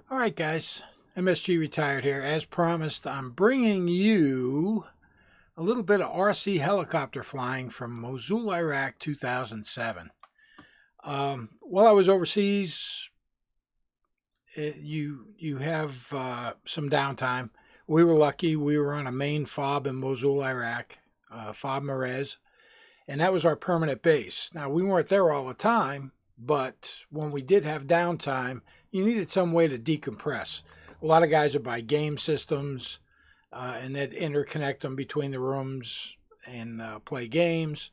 All right, guys. MSG Retired here. As promised, I'm bringing you a little bit of RC helicopter flying from Mosul, Iraq, 2007. While I was overseas, you have some downtime. We were lucky. We were on a main fob in Mosul, Iraq, Fob Marez, and that was our permanent base. Now, we weren't there all the time, but when we did have downtime, you needed some way to decompress. A lot of guys would buy game systems and they'd interconnect them between the rooms and play games,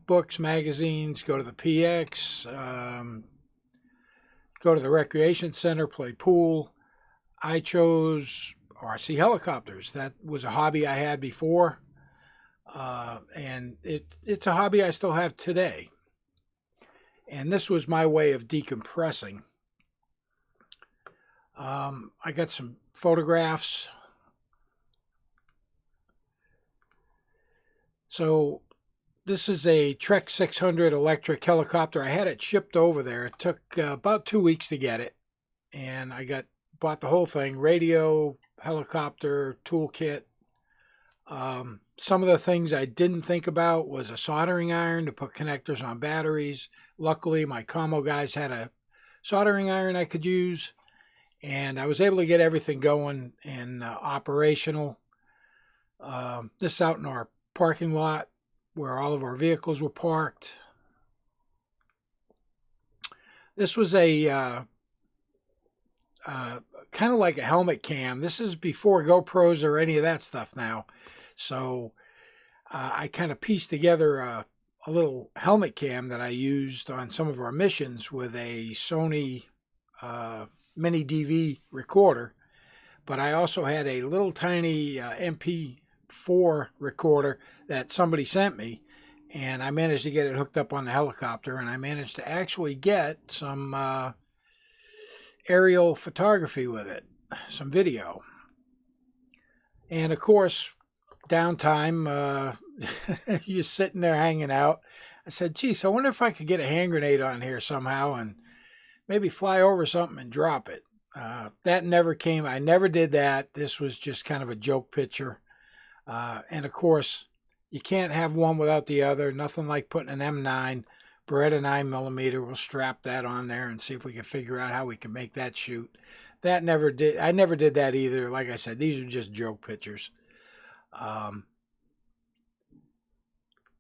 books, magazines, go to the PX, go to the recreation center, play pool. I chose RC helicopters. That was a hobby I had before, and it's a hobby I still have today. And this was my way of decompressing. I got some photographs. So this is a Trek 600 electric helicopter. I had it shipped over there. It took about 2 weeks to get it. And I bought the whole thing, radio, helicopter, toolkit. Some of the things I didn't think about was a soldering iron to put connectors on batteries. Luckily, my commo guys had a soldering iron I could use, and I was able to get everything going and operational. This is out in our parking lot where all of our vehicles were parked. This was a kind of like a helmet cam. This is before GoPros or any of that stuff now. So I kind of pieced together a little helmet cam that I used on some of our missions with a Sony mini DV recorder. But I also had a little tiny MP4 recorder that somebody sent me, and I managed to get it hooked up on the helicopter, and I managed to actually get some aerial photography with it, some video. And of course, downtime, you're sitting there hanging out. I said, geez, I wonder if I could get a hand grenade on here somehow and maybe fly over something and drop it. That never came. I never did that. This was just kind of a joke picture. And of course, you can't have one without the other. Nothing like putting an M9 Beretta 9mm. We'll strap that on there and see if we can figure out how we can make that shoot. That never did. I never did that either. Like I said, these are just joke pictures.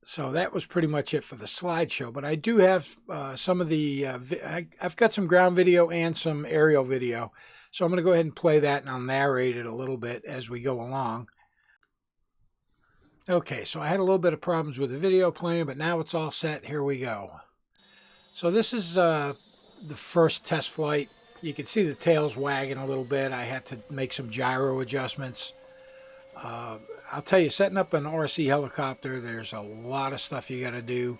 So that was pretty much it for the slideshow. But I do have some of the, I've got some ground video and some aerial video. So I'm going to go ahead and play that, and I'll narrate it a little bit as we go along. Okay, so I had a little bit of problems with the video playing, but now it's all set. Here we go. So this is the first test flight. You can see the tails wagging a little bit. I had to make some gyro adjustments. I'll tell you, setting up an RC helicopter, there's a lot of stuff you got to do.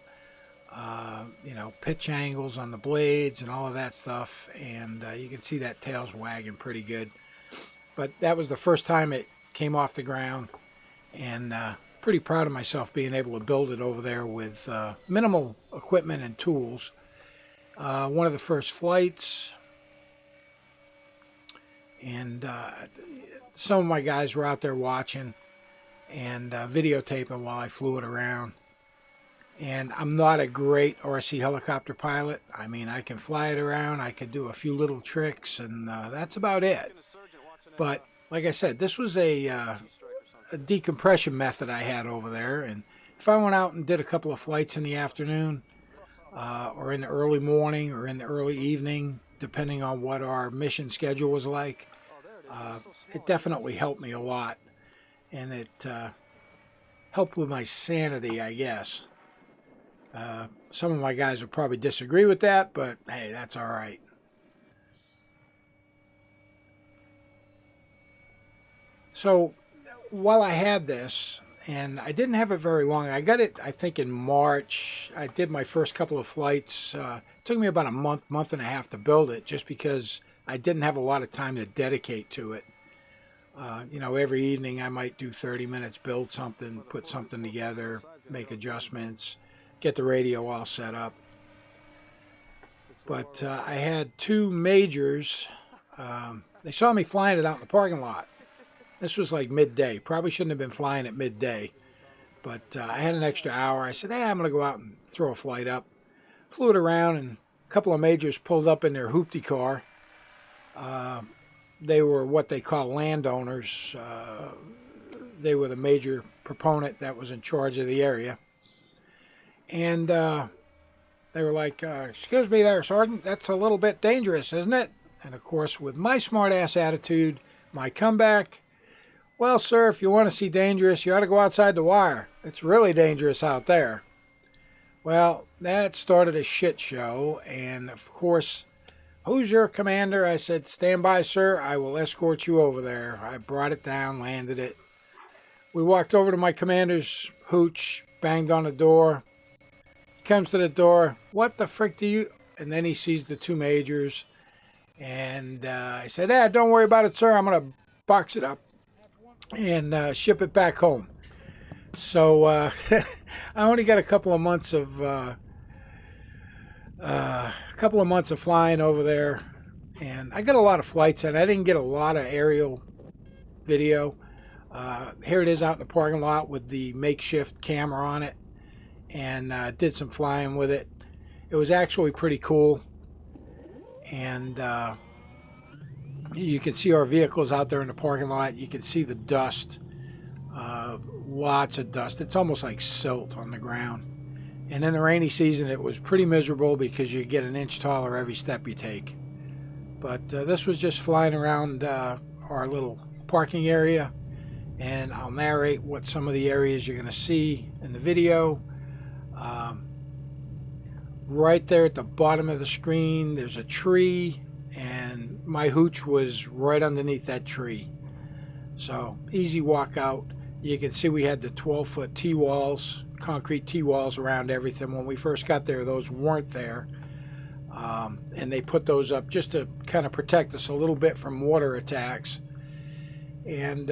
You know, pitch angles on the blades and all of that stuff. And you can see that tail's wagging pretty good. But that was the first time it came off the ground. And pretty proud of myself being able to build it over there with minimal equipment and tools. One of the first flights. And some of my guys were out there watching and videotaping while I flew it around. And I'm not a great RC helicopter pilot. I mean, I can fly it around, I could do a few little tricks, and that's about it. But like I said, this was a decompression method I had over there. And if I went out and did a couple of flights in the afternoon, or in the early morning, or in the early evening, depending on what our mission schedule was like, it definitely helped me a lot. And it helped with my sanity, I guess. Some of my guys would probably disagree with that, but hey, that's all right. So while I had this, and I didn't have it very long, I got it, I think, in March. I did my first couple of flights. It took me about a month and a half to build it, just because I didn't have a lot of time to dedicate to it. You know, every evening I might do 30 minutes, build something, put something together, make adjustments, get the radio all set up. But I had two majors They saw me flying it out in the parking lot. This was like midday. Probably shouldn't have been flying at midday, but I had an extra hour. I said, hey, I'm going to go out and throw a flight up. Flew it around, and a couple of majors pulled up in their hoopty car. They were what they call landowners. They were the major proponent that was in charge of the area. And they were like, excuse me there, Sergeant, that's a little bit dangerous, isn't it? And of course, with my smart-ass attitude, my comeback, well, sir, if you want to see dangerous, you ought to go outside the wire. It's really dangerous out there. Well, that started a shit show, and of course, who's your commander? I said, stand by, sir. I will escort you over there. I brought it down, landed it. We walked over to my commander's hooch, banged on the door. He comes to the door. What the frick do you... And then he sees the two majors. And I said, don't worry about it, sir. I'm going to box it up and ship it back home. So I only got a couple of months of flying over there, and I got a lot of flights, and I didn't get a lot of aerial video. Here it is out in the parking lot with the makeshift camera on it, and did some flying with it. It was actually pretty cool, and you can see our vehicles out there in the parking lot. You can see the dust, lots of dust. It's almost like silt on the ground. And in the rainy season, it was pretty miserable because you get an inch taller every step you take. But this was just flying around our little parking area, and I'll narrate what some of the areas you're going to see in the video. Right there at the bottom of the screen, there's a tree, and my hooch was right underneath that tree. So easy walk out. You can see we had the 12-foot T-walls, concrete T-walls around everything. When we first got there, those weren't there. And they put those up just to kind of protect us a little bit from water attacks. And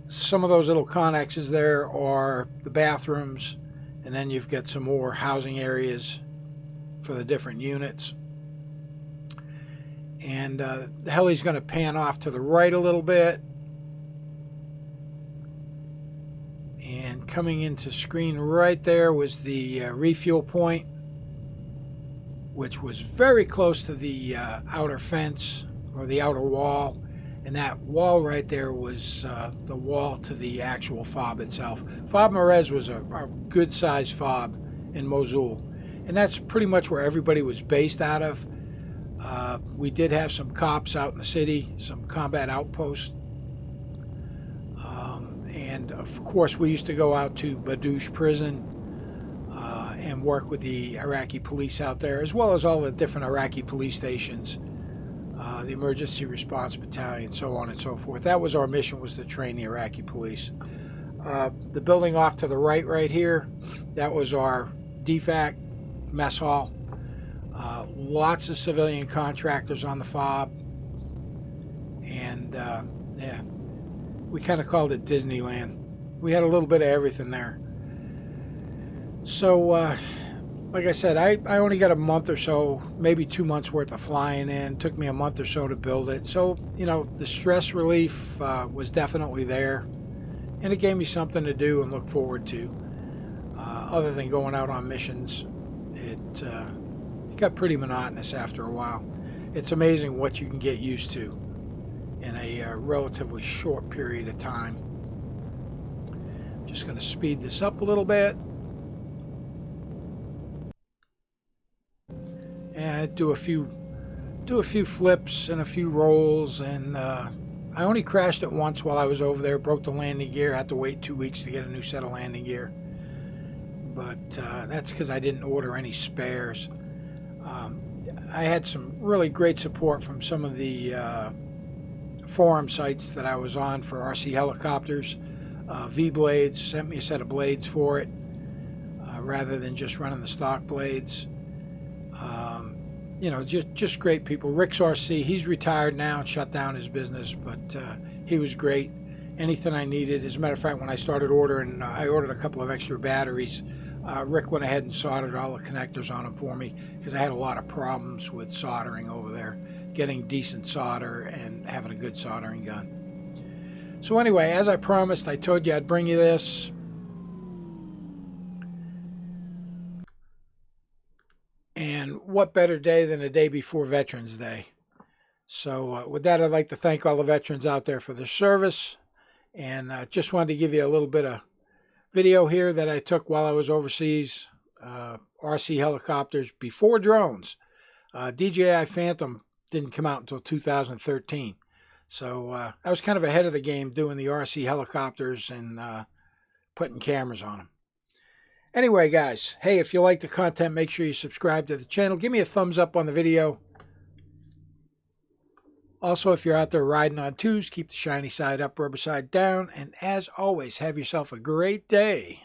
some of those little connexes there are the bathrooms, and then you've got some more housing areas for the different units. And the heli's going to pan off to the right a little bit. And coming into screen right there was the refuel point, which was very close to the outer fence or the outer wall. And that wall right there was the wall to the actual fob itself. Fob Marez was a good-sized fob in Mosul. And that's pretty much where everybody was based out of. We did have some cops out in the city, some combat outposts. And of course, we used to go out to Badouche prison and work with the Iraqi police out there, as well as all the different Iraqi police stations, the emergency response battalion, so on and so forth. That was our mission, was to train the Iraqi police. The building off to the right here, that was our DFAC mess hall. Lots of civilian contractors on the fob, and yeah, we kind of called it Disneyland. We had a little bit of everything there. So like I said, I only got a month or so, maybe 2 months worth of flying in. It took me a month or so to build it. So, you know, the stress relief was definitely there, and it gave me something to do and look forward to. Other than going out on missions, it got pretty monotonous after a while. It's amazing what you can get used to in a relatively short period of time. Just going to speed this up a little bit. And do a few flips and a few rolls, and I only crashed it once while I was over there. Broke the landing gear. Had to wait 2 weeks to get a new set of landing gear. But that's because I didn't order any spares. I had some really great support from some of the forum sites that I was on for RC helicopters. V-Blades sent me a set of blades for it, rather than just running the stock blades. You know, just great people. Rick's RC, he's retired now and shut down his business, but he was great. Anything I needed. As a matter of fact, when I started ordering, I ordered a couple of extra batteries. Rick went ahead and soldered all the connectors on them for me, because I had a lot of problems with soldering over there. getting decent solder and having a good soldering gun. So anyway, as I promised, I told you I'd bring you this. And what better day than the day before Veterans Day? So with that, I'd like to thank all the veterans out there for their service. And just wanted to give you a little bit of video here that I took while I was overseas. RC helicopters before drones. DJI Phantom didn't come out until 2013. So I was kind of ahead of the game doing the RC helicopters and putting cameras on them. Anyway, guys, hey, if you like the content, make sure you subscribe to the channel. Give me a thumbs up on the video. Also, if you're out there riding on twos, keep the shiny side up, rubber side down. And as always, have yourself a great day.